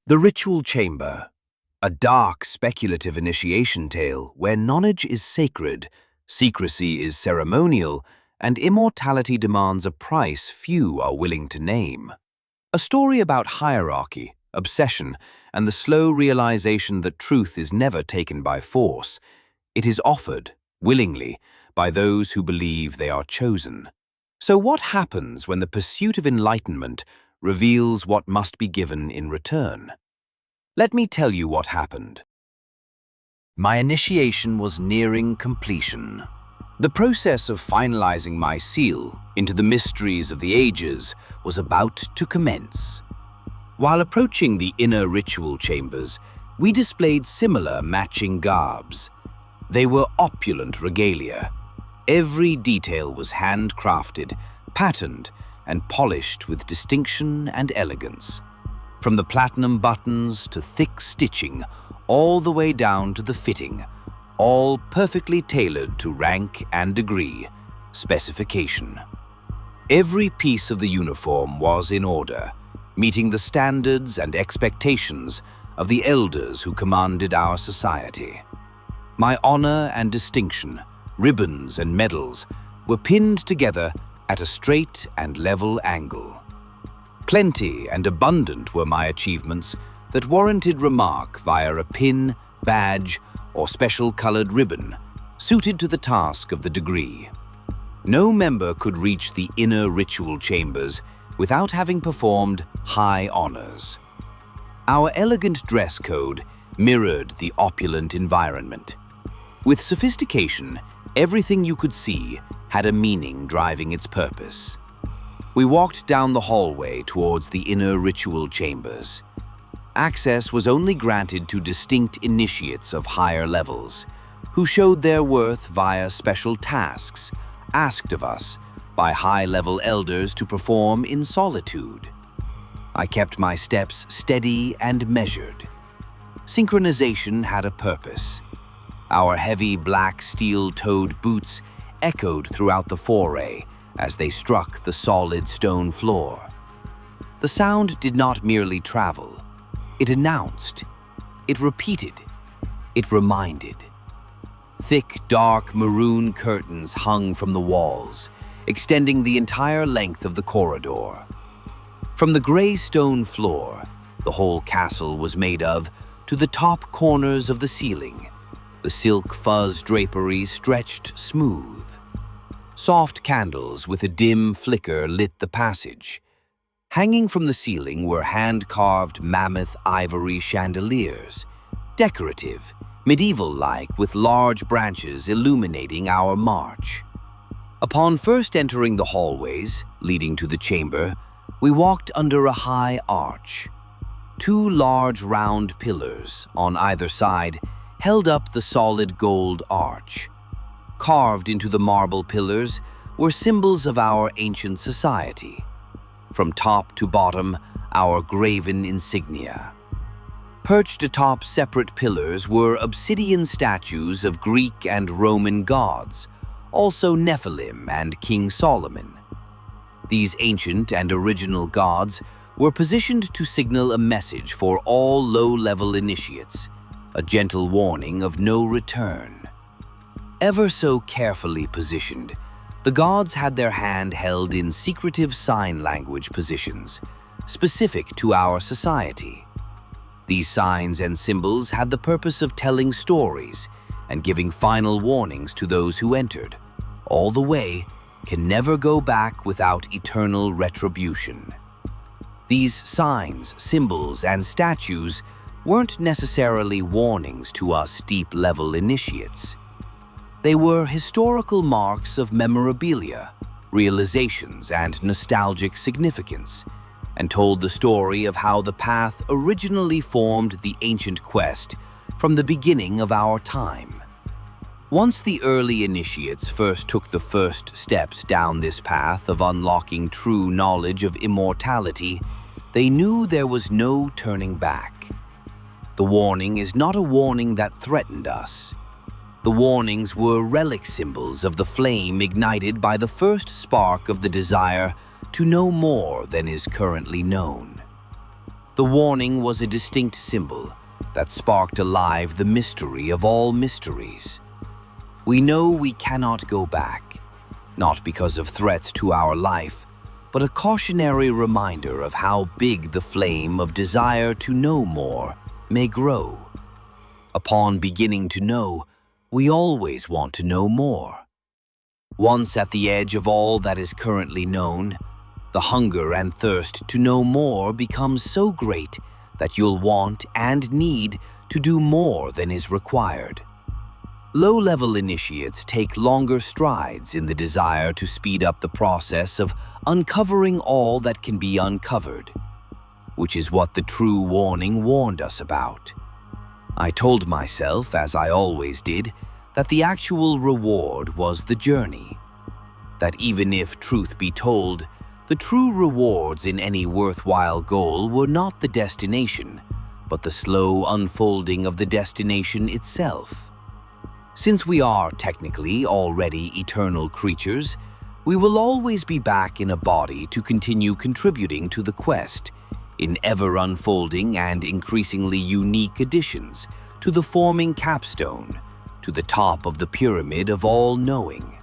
The Ritual Chamber, a dark, speculative initiation tale where knowledge is sacred, secrecy is ceremonial, and immortality demands a price few are willing to name. A story about hierarchy, obsession, and the slow realization that truth is never taken by force. It is offered, willingly, by those who believe they are chosen. So what happens when the pursuit of enlightenment reveals what must be given in return? Let me tell you what happened. My initiation was nearing completion. The process of finalizing my seal into the mysteries of the ages was about to commence. While approaching the inner ritual chambers, we displayed similar matching garbs. They were opulent regalia. Every detail was handcrafted, patterned, and polished with distinction and elegance. From the platinum buttons to thick stitching, all the way down to the fitting, all perfectly tailored to rank and degree, specification. Every piece of the uniform was in order, meeting the standards and expectations of the elders who commanded our society. My honor and distinction, ribbons and medals, were pinned together at a straight and level angle. Plenty and abundant were my achievements that warranted remark via a pin, badge, or special colored ribbon, suited to the task of the degree. No member could reach the inner ritual chambers without having performed high honors. Our elegant dress code mirrored the opulent environment. With sophistication, everything you could see had a meaning driving its purpose. We walked down the hallway towards the inner ritual chambers. Access was only granted to distinct initiates of higher levels, who showed their worth via special tasks asked of us by high-level elders to perform in solitude. I kept my steps steady and measured. Synchronization had a purpose. Our heavy black steel-toed boots echoed throughout the foray as they struck the solid stone floor. The sound did not merely travel. It announced. It repeated. It reminded. Thick, dark maroon curtains hung from the walls, extending the entire length of the corridor. From the gray stone floor, the whole castle was made of, to the top corners of the ceiling, the silk fuzz drapery stretched smooth. Soft candles with a dim flicker lit the passage. Hanging from the ceiling were hand-carved mammoth ivory chandeliers, decorative, medieval-like, with large branches illuminating our march. Upon first entering the hallways leading to the chamber, we walked under a high arch. Two large round pillars on either side held up the solid gold arch. Carved into the marble pillars were symbols of our ancient society. From top to bottom, our graven insignia. Perched atop separate pillars were obsidian statues of Greek and Roman gods, also Nephilim and King Solomon. These ancient and original gods were positioned to signal a message for all low-level initiates, a gentle warning of no return. Ever so carefully positioned, the gods had their hand held in secretive sign language positions, specific to our society. These signs and symbols had the purpose of telling stories and giving final warnings to those who entered. All the way can never go back without eternal retribution. These signs, symbols, and statues weren't necessarily warnings to us deep-level initiates. They were historical marks of memorabilia, realizations, and nostalgic significance, and told the story of how the path originally formed the ancient quest from the beginning of our time. Once the early initiates first took the first steps down this path of unlocking true knowledge of immortality, they knew there was no turning back. The warning is not a warning that threatened us. The warnings were relic symbols of the flame ignited by the first spark of the desire to know more than is currently known. The warning was a distinct symbol that sparked alive the mystery of all mysteries. We know we cannot go back, not because of threats to our life, but a cautionary reminder of how big the flame of desire to know more may grow. Upon beginning to know, we always want to know more. Once at the edge of all that is currently known, the hunger and thirst to know more becomes so great that you'll want and need to do more than is required. Low-level initiates take longer strides in the desire to speed up the process of uncovering all that can be uncovered, which is what the true warning warned us about. I told myself, as I always did, that the actual reward was the journey. That even if truth be told, the true rewards in any worthwhile goal were not the destination, but the slow unfolding of the destination itself. Since we are technically already eternal creatures, we will always be back in a body to continue contributing to the quest, in ever-unfolding and increasingly unique additions to the forming capstone, to the top of the pyramid of all-knowing.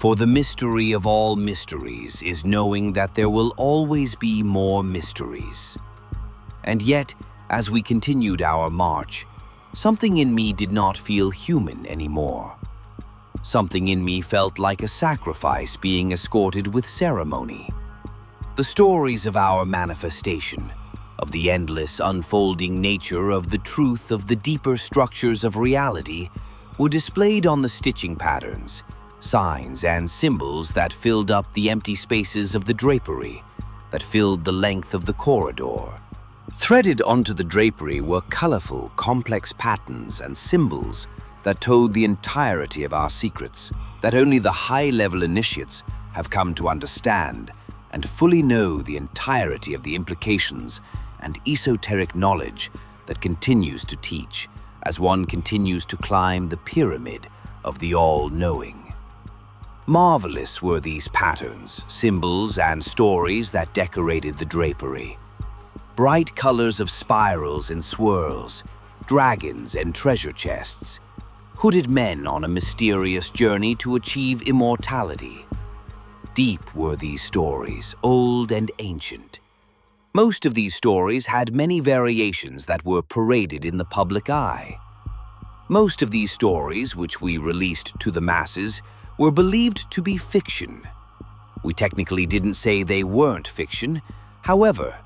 For the mystery of all mysteries is knowing that there will always be more mysteries. And yet, as we continued our march, something in me did not feel human anymore. Something in me felt like a sacrifice being escorted with ceremony. The stories of our manifestation, of the endless unfolding nature of the truth of the deeper structures of reality, were displayed on the stitching patterns, signs and symbols that filled up the empty spaces of the drapery, that filled the length of the corridor. Threaded onto the drapery were colorful, complex patterns and symbols that told the entirety of our secrets, that only the high-level initiates have come to understand and fully know the entirety of the implications and esoteric knowledge that continues to teach as one continues to climb the pyramid of the all-knowing. Marvelous were these patterns, symbols, and stories that decorated the drapery. Bright colors of spirals and swirls, dragons and treasure chests, hooded men on a mysterious journey to achieve immortality. Deep were these stories, old and ancient. Most of these stories had many variations that were paraded in the public eye. Most of these stories, which we released to the masses, were believed to be fiction. We technically didn't say they weren't fiction. However,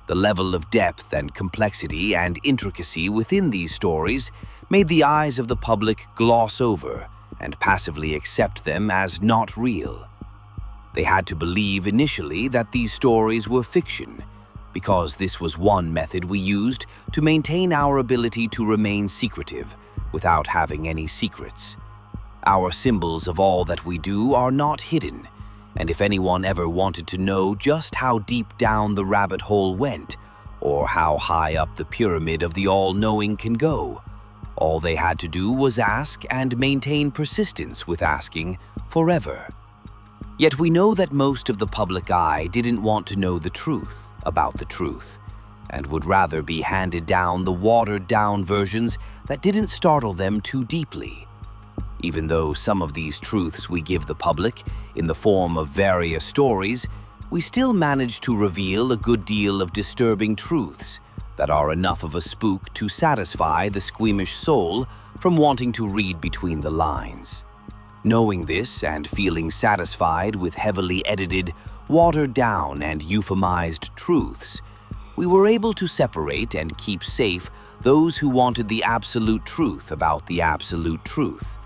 the level of depth and complexity and intricacy within these stories made the eyes of the public gloss over and passively accept them as not real. They had to believe initially that these stories were fiction, because this was one method we used to maintain our ability to remain secretive without having any secrets. Our symbols of all that we do are not hidden, and if anyone ever wanted to know just how deep down the rabbit hole went, or how high up the pyramid of the all-knowing can go, all they had to do was ask and maintain persistence with asking forever. Yet we know that most of the public eye didn't want to know the truth about the truth, and would rather be handed down the watered-down versions that didn't startle them too deeply. Even though some of these truths we give the public in the form of various stories, we still manage to reveal a good deal of disturbing truths that are enough of a spook to satisfy the squeamish soul from wanting to read between the lines. Knowing this and feeling satisfied with heavily edited, watered-down and euphemized truths, we were able to separate and keep safe those who wanted the absolute truth about the absolute truth,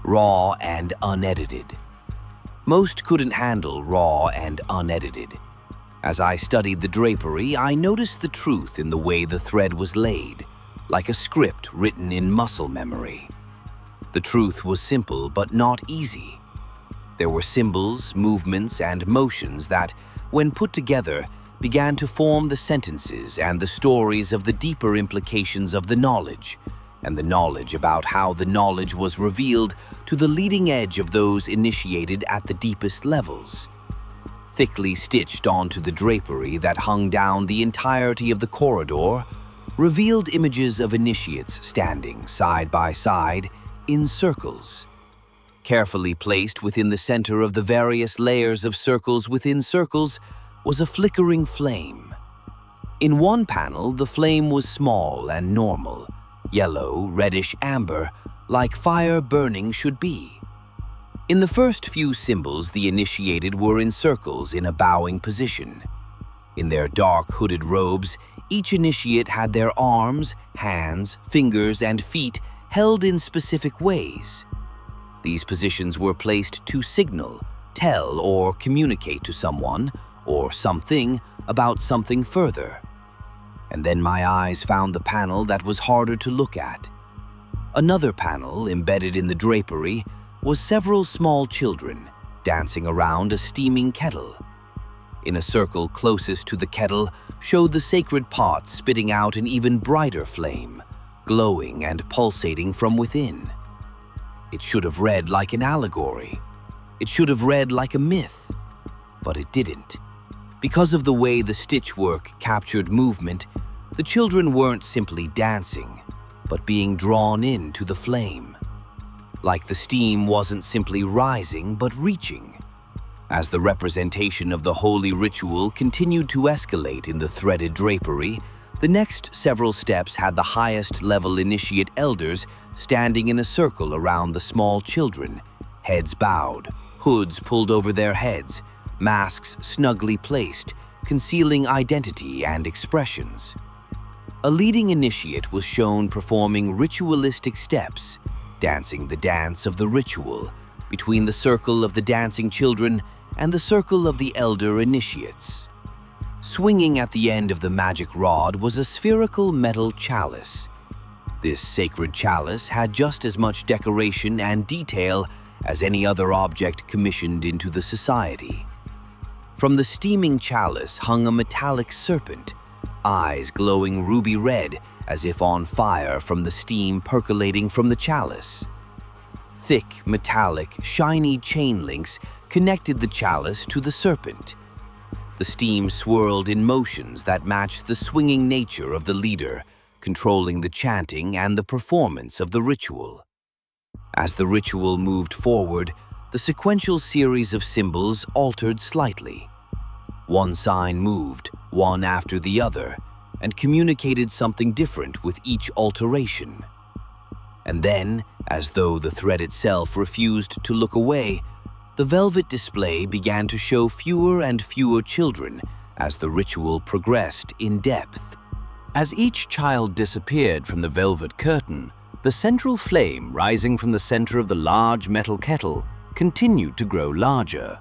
raw and unedited. Most couldn't handle raw and unedited. As I studied the drapery, I noticed the truth in the way the thread was laid, like a script written in muscle memory. The truth was simple but not easy. There were symbols, movements, and motions that, when put together, began to form the sentences and the stories of the deeper implications of the knowledge, and the knowledge about how the knowledge was revealed to the leading edge of those initiated at the deepest levels. thickly stitched onto the drapery that hung down the entirety of the corridor, revealed images of initiates standing side by side in circles. Carefully placed within the center of the various layers of circles within circles was a flickering flame. In one panel, the flame was small and normal, yellow, reddish amber, like fire burning should be. In the first few symbols, the initiated were in circles in a bowing position. In their dark hooded robes, each initiate had their arms, hands, fingers, and feet held in specific ways. These positions were placed to signal, tell, or communicate to someone or something about something further. And then my eyes found the panel that was harder to look at. Another panel, embedded in the drapery, was several small children dancing around a steaming kettle. In a circle closest to the kettle showed the sacred pot spitting out an even brighter flame, glowing and pulsating from within. It should have read like an allegory. It should have read like a myth. But it didn't. Because of the way the stitchwork captured movement, the children weren't simply dancing, but being drawn into the flame. Like the steam wasn't simply rising, but reaching. As the representation of the holy ritual continued to escalate in the threaded drapery, the next several steps had the highest level initiate elders standing in a circle around the small children, heads bowed, hoods pulled over their heads, masks snugly placed, concealing identity and expressions. A leading initiate was shown performing ritualistic steps, dancing the dance of the ritual between the circle of the dancing children and the circle of the elder initiates. Swinging at the end of the magic rod was a spherical metal chalice. This sacred chalice had just as much decoration and detail as any other object commissioned into the society. From the steaming chalice hung a metallic serpent, eyes glowing ruby red as if on fire from the steam percolating from the chalice. Thick, metallic, shiny chain links connected the chalice to the serpent. The steam swirled in motions that matched the swinging nature of the leader, controlling the chanting and the performance of the ritual. As the ritual moved forward, the sequential series of symbols altered slightly. One sign moved, one after the other, and communicated something different with each alteration. And then, as though the thread itself refused to look away, the velvet display began to show fewer and fewer children as the ritual progressed in depth. As each child disappeared from the velvet curtain, the central flame rising from the center of the large metal kettle continued to grow larger.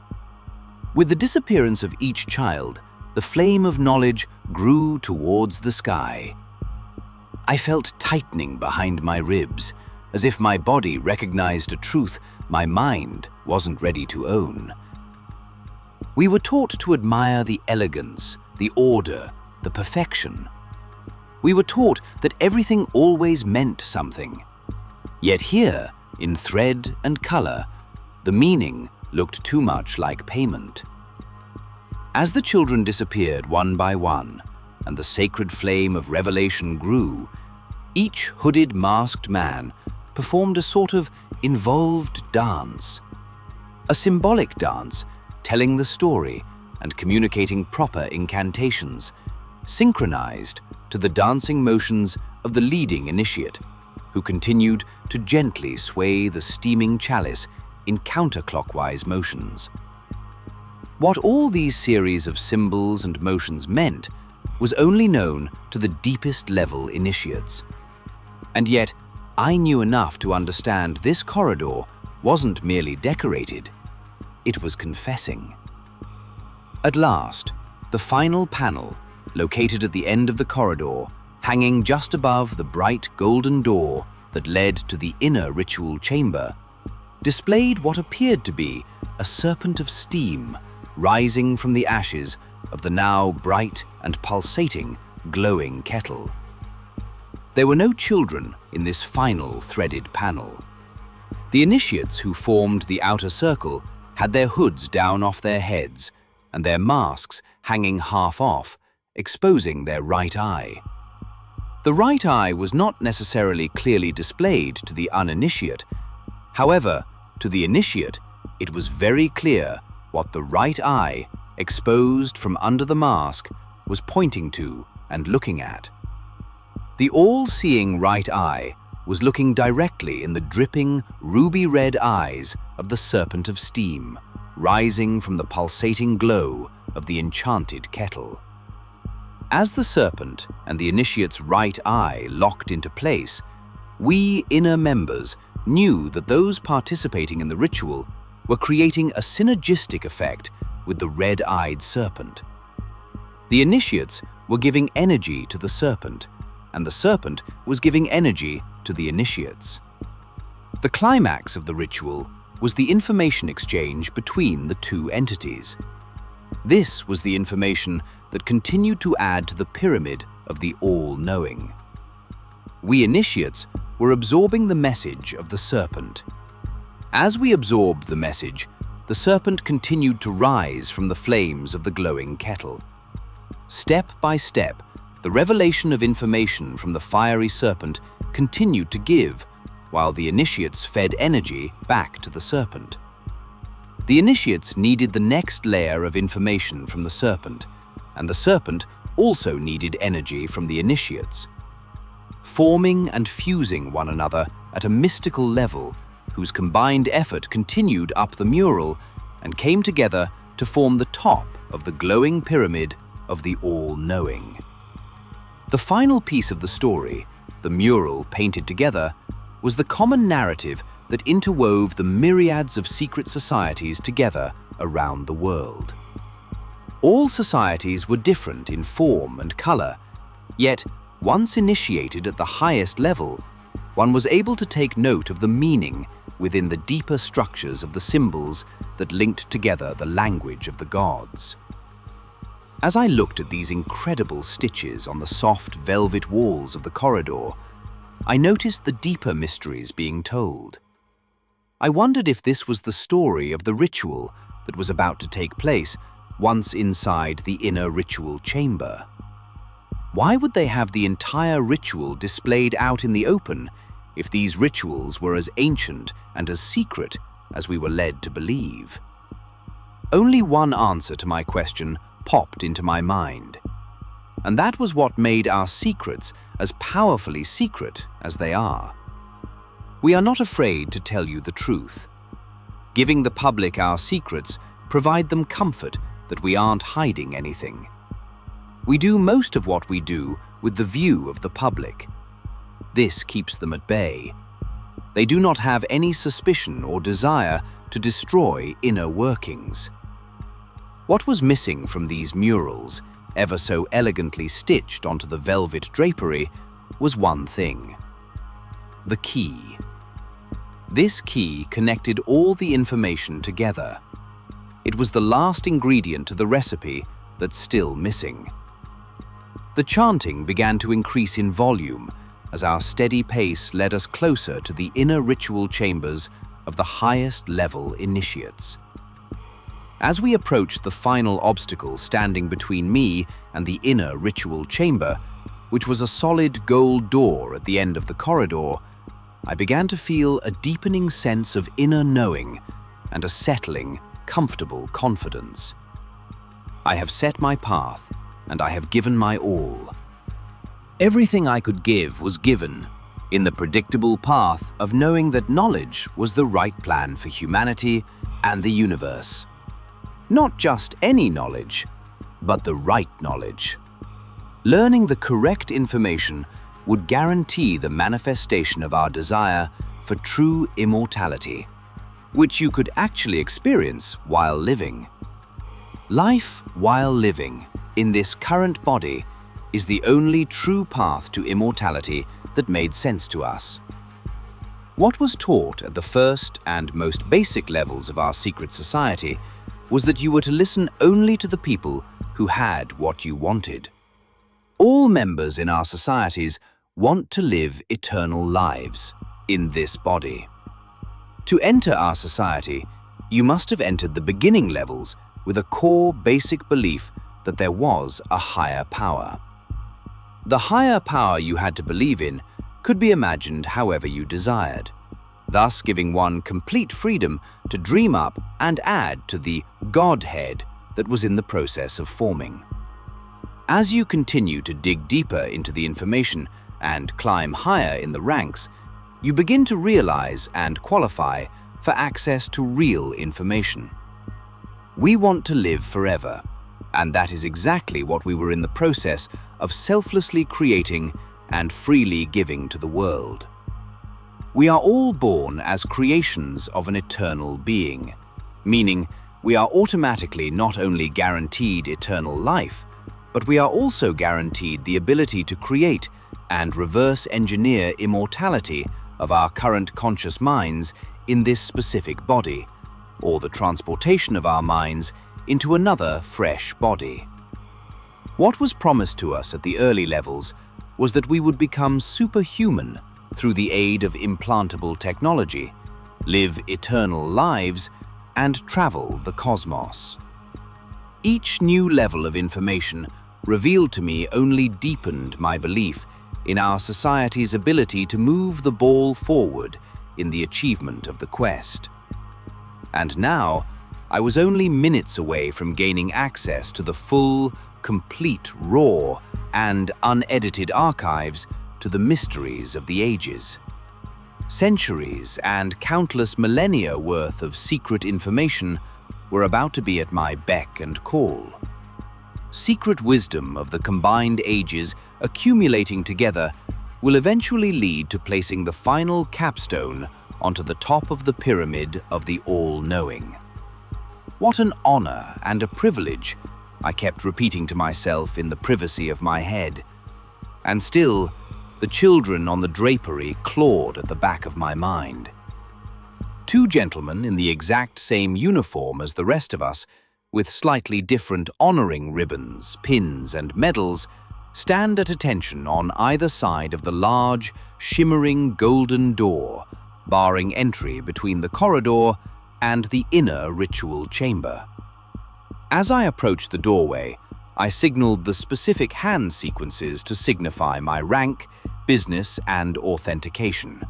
With the disappearance of each child, the flame of knowledge grew towards the sky. I felt tightening behind my ribs, as if my body recognized a truth my mind wasn't ready to own. We were taught to admire the elegance, the order, the perfection. We were taught that everything always meant something. Yet here, in thread and color, the meaning looked too much like payment. As the children disappeared one by one, and the sacred flame of revelation grew, each hooded, masked man performed a sort of involved dance. A symbolic dance, telling the story and communicating proper incantations, synchronized to the dancing motions of the leading initiate, who continued to gently sway the steaming chalice in counterclockwise motions. What all these series of symbols and motions meant was only known to the deepest level initiates. And yet, I knew enough to understand this corridor wasn't merely decorated, it was confessing. At last, the final panel, located at the end of the corridor, hanging just above the bright golden door that led to the inner ritual chamber, displayed what appeared to be a serpent of steam rising from the ashes of the now bright and pulsating, glowing kettle. There were no children in this final threaded panel. The initiates who formed the outer circle had their hoods down off their heads, and their masks hanging half off, exposing their right eye. The right eye was not necessarily clearly displayed to the uninitiate. However, to the initiate, it was very clear what the right eye, exposed from under the mask, was pointing to and looking at. The all-seeing right eye was looking directly in the dripping, ruby-red eyes of the serpent of steam, rising from the pulsating glow of the enchanted kettle. As the serpent and the initiate's right eye locked into place, we inner members knew that those participating in the ritual were creating a synergistic effect with the red-eyed serpent. The initiates were giving energy to the serpent, and the serpent was giving energy to the initiates. The climax of the ritual was the information exchange between the two entities. This was the information that continued to add to the pyramid of the all-knowing. We initiates were absorbing the message of the serpent. As we absorbed the message, the serpent continued to rise from the flames of the glowing kettle. Step by step, the revelation of information from the fiery serpent continued to give, while the initiates fed energy back to the serpent. The initiates needed the next layer of information from the serpent, and the serpent also needed energy from the initiates, forming and fusing one another at a mystical level whose combined effort continued up the mural and came together to form the top of the glowing pyramid of the all-knowing. The final piece of the story, the mural painted together, was the common narrative that interwove the myriads of secret societies together around the world. All societies were different in form and color, yet once initiated at the highest level, one was able to take note of the meaning within the deeper structures of the symbols that linked together the language of the gods. As I looked at these incredible stitches on the soft velvet walls of the corridor, I noticed the deeper mysteries being told. I wondered if this was the story of the ritual that was about to take place once inside the inner ritual chamber. Why would they have the entire ritual displayed out in the open if these rituals were as ancient and as secret as we were led to believe? Only one answer to my question popped into my mind, and that was what made our secrets as powerfully secret as they are. We are not afraid to tell you the truth. Giving the public our secrets provide them comfort that we aren't hiding anything. We do most of what we do with the view of the public. This keeps them at bay. They do not have any suspicion or desire to destroy inner workings. What was missing from these murals, ever so elegantly stitched onto the velvet drapery, was one thing: the key. This key connected all the information together. It was the last ingredient to the recipe that's still missing. The chanting began to increase in volume as our steady pace led us closer to the inner ritual chambers of the highest level initiates. As we approached the final obstacle standing between me and the inner ritual chamber, which was a solid gold door at the end of the corridor, I began to feel a deepening sense of inner knowing and a settling, comfortable confidence. I have set my path, and I have given my all. Everything I could give was given, in the predictable path of knowing that knowledge was the right plan for humanity and the universe. Not just any knowledge, but the right knowledge. Learning the correct information would guarantee the manifestation of our desire for true immortality, which you could actually experience while living. Life while living in this current body is the only true path to immortality that made sense to us. What was taught at the first and most basic levels of our secret society was that you were to listen only to the people who had what you wanted. All members in our societies want to live eternal lives in this body. To enter our society, you must have entered the beginning levels with a core basic belief that there was a higher power. The higher power you had to believe in could be imagined however you desired, thus giving one complete freedom to dream up and add to the Godhead that was in the process of forming. As you continue to dig deeper into the information and climb higher in the ranks, you begin to realize and qualify for access to real information. We want to live forever, and that is exactly what we were in the process of selflessly creating and freely giving to the world. We are all born as creations of an eternal being, meaning we are automatically not only guaranteed eternal life, but we are also guaranteed the ability to create and reverse engineer immortality of our current conscious minds in this specific body, or the transportation of our minds into another fresh body. What was promised to us at the early levels was that we would become superhuman through the aid of implantable technology, live eternal lives, and travel the cosmos. Each new level of information revealed to me only deepened my belief in our society's ability to move the ball forward in the achievement of the quest. And now, I was only minutes away from gaining access to the full, complete, raw, and unedited archives to the mysteries of the ages. Centuries and countless millennia worth of secret information were about to be at my beck and call. Secret wisdom of the combined ages accumulating together will eventually lead to placing the final capstone onto the top of the pyramid of the all-knowing. What an honor and a privilege, I kept repeating to myself in the privacy of my head. And still, the children on the drapery clawed at the back of my mind. Two gentlemen in the exact same uniform as the rest of us, with slightly different honoring ribbons, pins, and medals, stand at attention on either side of the large, shimmering golden door, barring entry between the corridor and the inner ritual chamber. As I approached the doorway, I signaled the specific hand sequences to signify my rank, business, and authentication.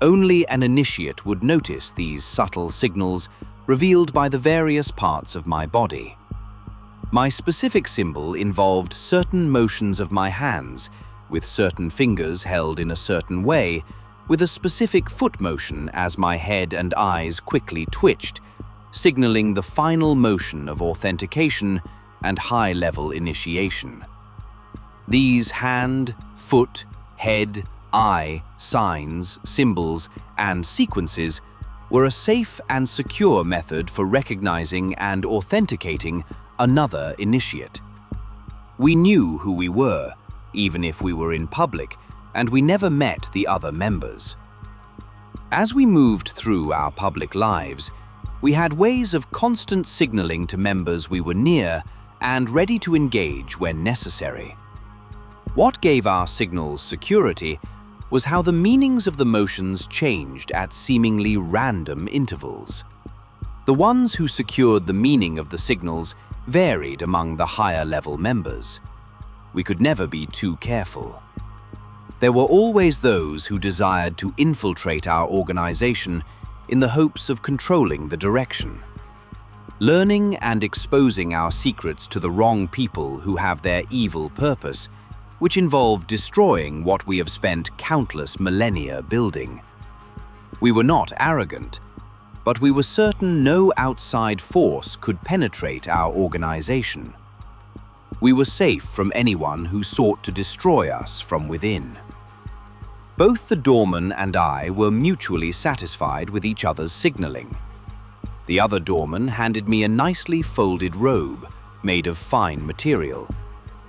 Only an initiate would notice these subtle signals revealed by the various parts of my body. My specific symbol involved certain motions of my hands, with certain fingers held in a certain way, with a specific foot motion as my head and eyes quickly twitched, signaling the final motion of authentication and high-level initiation. These hand, foot, head, eye, signs, symbols, and sequences were a safe and secure method for recognizing and authenticating another initiate. We knew who we were, even if we were in public, and we never met the other members. As we moved through our public lives, we had ways of constant signaling to members we were near and ready to engage when necessary. What gave our signals security was how the meanings of the motions changed at seemingly random intervals. The ones who secured the meaning of the signals varied among the higher-level members. We could never be too careful. There were always those who desired to infiltrate our organization in the hopes of controlling the direction. Learning and exposing our secrets to the wrong people who have their evil purpose, which involved destroying what we have spent countless millennia building. We were not arrogant, but we were certain no outside force could penetrate our organization. We were safe from anyone who sought to destroy us from within. Both the doorman and I were mutually satisfied with each other's signaling. The other doorman handed me a nicely folded robe made of fine material,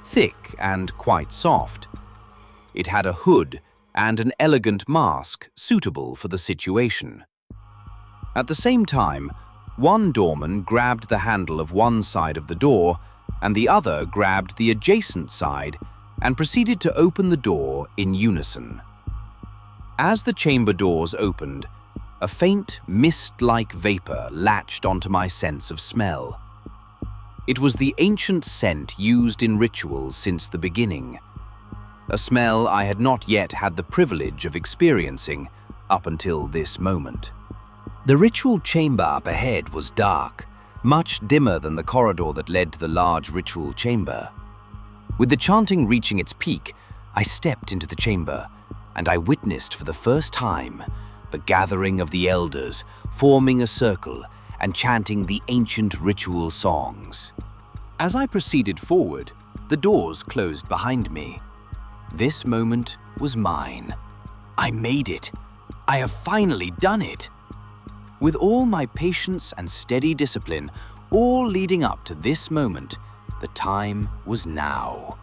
thick and quite soft. It had a hood and an elegant mask suitable for the situation. At the same time, one doorman grabbed the handle of one side of the door and the other grabbed the adjacent side and proceeded to open the door in unison. As the chamber doors opened, a faint, mist-like vapor latched onto my sense of smell. It was the ancient scent used in rituals since the beginning, a smell I had not yet had the privilege of experiencing up until this moment. The ritual chamber up ahead was dark, much dimmer than the corridor that led to the large ritual chamber. With the chanting reaching its peak, I stepped into the chamber, and I witnessed for the first time the gathering of the elders, forming a circle and chanting the ancient ritual songs. As I proceeded forward, the doors closed behind me. This moment was mine. I made it. I have finally done it. With all my patience and steady discipline, all leading up to this moment, the time was now.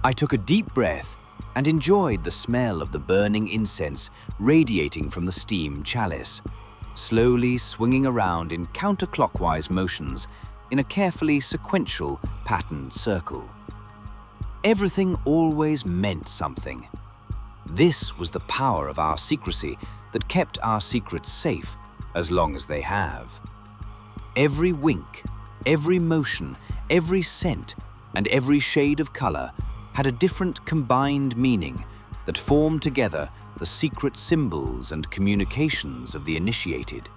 I took a deep breath and enjoyed the smell of the burning incense radiating from the steam chalice, slowly swinging around in counterclockwise motions in a carefully sequential patterned circle. Everything always meant something. This was the power of our secrecy that kept our secrets safe as long as they have. Every wink, every motion, every scent, and every shade of color had a different combined meaning that formed together the secret symbols and communications of the initiated.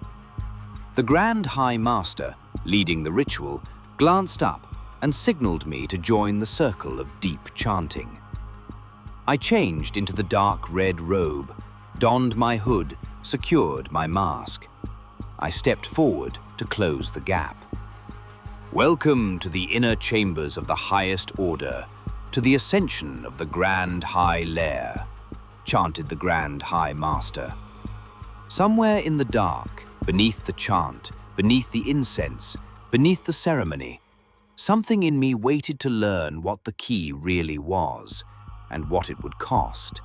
The Grand High Master, leading the ritual, glanced up and signaled me to join the circle of deep chanting. I changed into the dark red robe, donned my hood, secured my mask. I stepped forward to close the gap. Welcome to the inner chambers of the highest order, to the ascension of the Grand High Lair, chanted the Grand High Master. Somewhere in the dark, beneath the chant, beneath the incense, beneath the ceremony, something in me waited to learn what the key really was and what it would cost.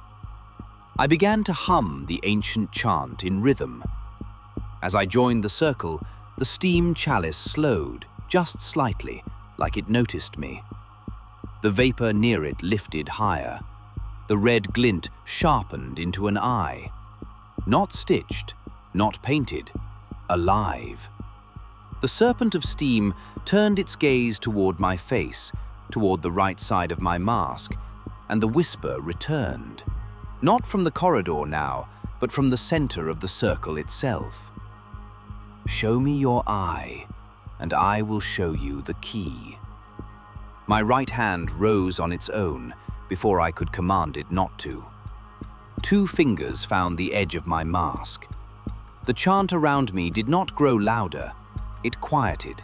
I began to hum the ancient chant in rhythm. As I joined the circle, the steam chalice slowed just slightly, like it noticed me. The vapor near it lifted higher. The red glint sharpened into an eye. Not stitched, not painted, alive. The serpent of steam turned its gaze toward my face, toward the right side of my mask, and the whisper returned. Not from the corridor now, but from the center of the circle itself. Show me your eye, and I will show you the key. My right hand rose on its own before I could command it not to. 2 fingers found the edge of my mask. The chant around me did not grow louder, it quieted,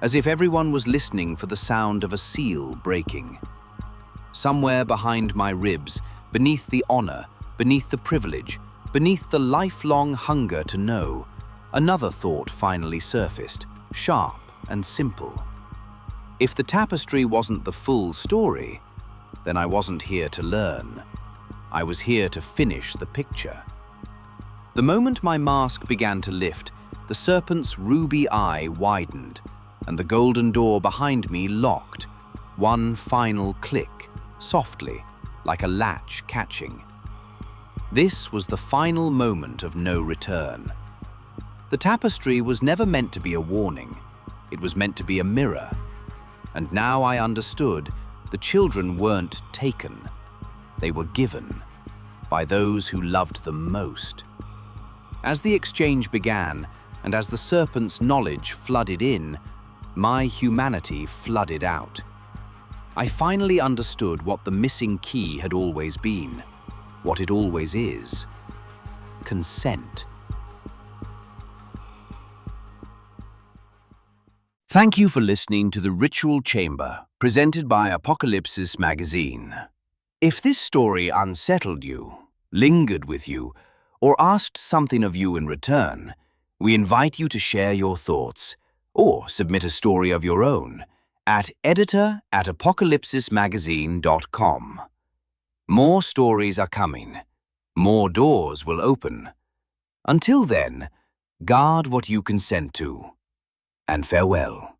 as if everyone was listening for the sound of a seal breaking. Somewhere behind my ribs, beneath the honor, beneath the privilege, beneath the lifelong hunger to know, another thought finally surfaced, sharp and simple. If the tapestry wasn't the full story, then I wasn't here to learn. I was here to finish the picture. The moment my mask began to lift, the serpent's ruby eye widened, and the golden door behind me locked. One final click, softly, like a latch catching. This was the final moment of no return. The tapestry was never meant to be a warning. It was meant to be a mirror. And now I understood the children weren't taken. They were given by those who loved them most. As the exchange began, and as the serpent's knowledge flooded in, my humanity flooded out. I finally understood what the missing key had always been, what it always is: consent. Thank you for listening to The Ritual Chamber, presented by Apocalypsis magazine. If this story unsettled you, lingered with you, or asked something of you in return, we invite you to share your thoughts or submit a story of your own at editor@apocalypsismagazine.com. More stories are coming. More doors will open. Until then, guard what you consent to, and farewell.